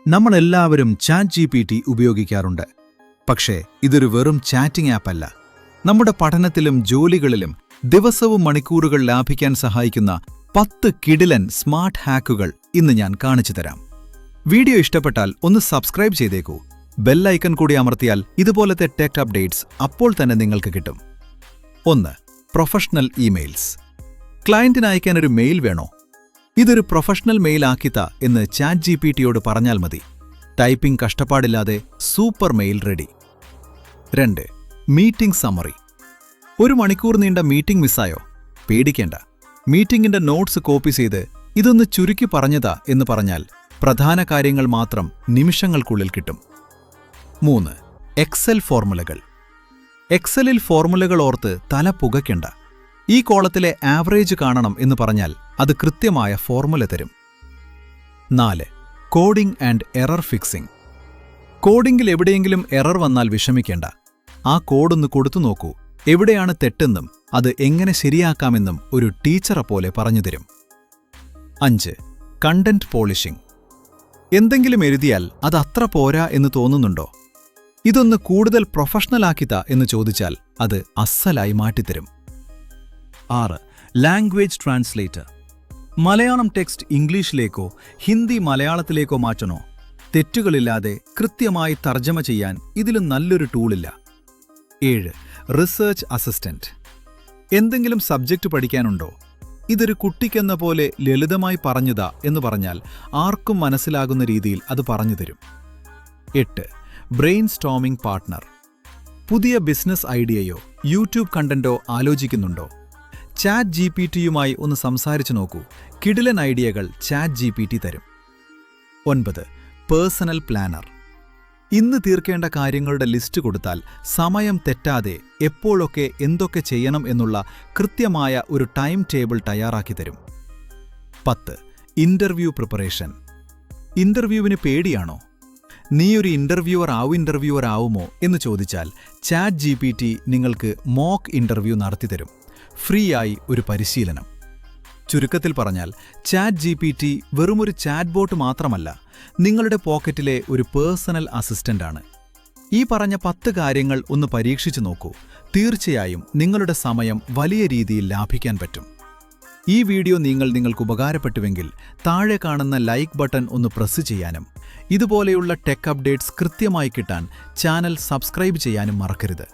നമ്മളെല്ലാവരും ChatGPT ഉപയോഗിക്കാറുണ്ട്. പക്ഷേ ഇതൊരു വെറും ചാറ്റിംഗ് ആപ്പ് അല്ല. നമ്മുടെ പഠനത്തിലും ജോലികളിലും ദിവസവും മണിക്കൂറുകൾ ലാഭിക്കാൻ സഹായിക്കുന്ന 10 കിടിലൻ സ്മാർട്ട് ഹാക്കുകൾ ഇന്ന് ഞാൻ കാണിച്ചു തരാം. വീഡിയോ ഇഷ്ടപ്പെട്ടാൽ ഒന്ന് സബ്സ്ക്രൈബ് ചെയ്തേക്കൂ. ബെൽ ഐക്കൺ കൂടി അമർത്തിയാൽ ഇതുപോലത്തെ ടെക് അപ്ഡേറ്റ്സ് അപ്പോൾ തന്നെ നിങ്ങൾക്ക് കിട്ടും. 1. Professional emails. ക്ലയന്റിന് അയക്കാൻ ഒരു മെയിൽ വേണോ? ഇതൊരു പ്രൊഫഷണൽ മെയിൽ ആക്കിത്ത എന്ന് ChatGPTയോട് പറഞ്ഞാൽ മതി. ടൈപ്പിംഗ് കഷ്ടപ്പാടില്ലാതെ super mail ready. 2. Meeting summary. ഒരു മണിക്കൂർ നീണ്ട മീറ്റിംഗ് മിസ്സായോ? പേടിക്കേണ്ട. മീറ്റിംഗിന്റെ നോട്ട്സ് കോപ്പി ചെയ്ത് ഇതൊന്ന് ചുരുക്കി പറഞ്ഞതാ എന്ന് പറഞ്ഞാൽ പ്രധാന കാര്യങ്ങൾ മാത്രം നിമിഷങ്ങൾക്കുള്ളിൽ കിട്ടും. 3. എക്സൽ ഫോർമുലകൾ. എക്സലിൽ ഫോർമുലകൾ ഓർത്ത് തല പുകയ്ക്കണ്ട. ഈ കോളത്തിലെ ആവറേജ് കാണണം എന്ന് പറഞ്ഞാൽ അത് കൃത്യമായ ഫോർമുല തരും. 4. Coding and error fixing. കോഡിംഗിൽ എവിടെയെങ്കിലും എറർ വന്നാൽ വിഷമിക്കേണ്ട. ആ കോഡൊന്ന് കൊടുത്തു നോക്കൂ. എവിടെയാണ് തെറ്റെന്നും അത് എങ്ങനെ ശരിയാക്കാമെന്നും ഒരു ടീച്ചറെ പോലെ പറഞ്ഞുതരും. 5. Content polishing. എന്തെങ്കിലും എഴുതിയാൽ അത് അത്ര പോരാ എന്ന് തോന്നുന്നുണ്ടോ? ഇതൊന്ന് കൂടുതൽ പ്രൊഫഷണലാക്കിത്ത എന്ന് ചോദിച്ചാൽ അത് അസ്സലായി മാറ്റിത്തരും. 6. Language translator. മലയാളം ടെക്സ്റ്റ് ഇംഗ്ലീഷിലേക്കോ ഹിന്ദി മലയാളത്തിലേക്കോ മാറ്റണോ? തെറ്റുകളില്ലാതെ കൃത്യമായി തർജ്ജമ ചെയ്യാൻ ഇതിലും നല്ലൊരു ടൂളില്ല. 7. Research assistant. എന്തെങ്കിലും സബ്ജക്റ്റ് പഠിക്കാനുണ്ടോ? ഇതൊരു കുട്ടിക്കെന്ന പോലെ ലളിതമായി പറഞ്ഞതാ എന്ന് പറഞ്ഞാൽ ആർക്കും മനസ്സിലാകുന്ന രീതിയിൽ അത് പറഞ്ഞുതരും. 8. Brain storming partner. പുതിയ ബിസിനസ് ഐഡിയയോ യൂട്യൂബ് കണ്ടന്റോ ആലോചിക്കുന്നുണ്ടോ? ChatGPTയുമായി ഒന്ന് സംസാരിച്ചു നോക്കൂ. കിടിലൻ ഐഡിയകൾ ChatGPT തരും. 9. Personal planner. ഇന്ന് തീർക്കേണ്ട കാര്യങ്ങളുടെ ലിസ്റ്റ് കൊടുത്താൽ സമയം തെറ്റാതെ എപ്പോഴൊക്കെ എന്തൊക്കെ ചെയ്യണം എന്നുള്ള കൃത്യമായ ഒരു ടൈം ടേബിൾ തയ്യാറാക്കി തരും. 10. Interview preparation. ഇന്റർവ്യൂവിന് പേടിയാണോ? നീയൊരു ഇന്റർവ്യൂവർ ആവുമോ എന്ന് ചോദിച്ചാൽ ChatGPT നിങ്ങൾക്ക് മോക്ക് ഇന്റർവ്യൂ നടത്തിത്തരും. ഫ്രീ ആയി ഒരു പരിശീലനം. ചുരുക്കത്തിൽ പറഞ്ഞാൽ ChatGPT വെറുമൊരു ചാറ്റ് ബോട്ട് മാത്രമല്ല, നിങ്ങളുടെ പോക്കറ്റിലെ ഒരു പേഴ്സണൽ അസിസ്റ്റന്റാണ്. ഈ പറഞ്ഞ 10 കാര്യങ്ങൾ ഒന്ന് പരീക്ഷിച്ചു നോക്കൂ. തീർച്ചയായും നിങ്ങളുടെ സമയം വലിയ രീതിയിൽ ലാഭിക്കാൻ പറ്റും. ഈ വീഡിയോ നിങ്ങൾക്ക് ഉപകാരപ്പെട്ടുവെങ്കിൽ താഴെ കാണുന്ന ലൈക്ക് ബട്ടൺ ഒന്ന് പ്രസ് ചെയ്യാനും ഇതുപോലെയുള്ള ടെക് അപ്ഡേറ്റ്സ് കൃത്യമായി കിട്ടാൻ ചാനൽ സബ്സ്ക്രൈബ് ചെയ്യാനും മറക്കരുത്.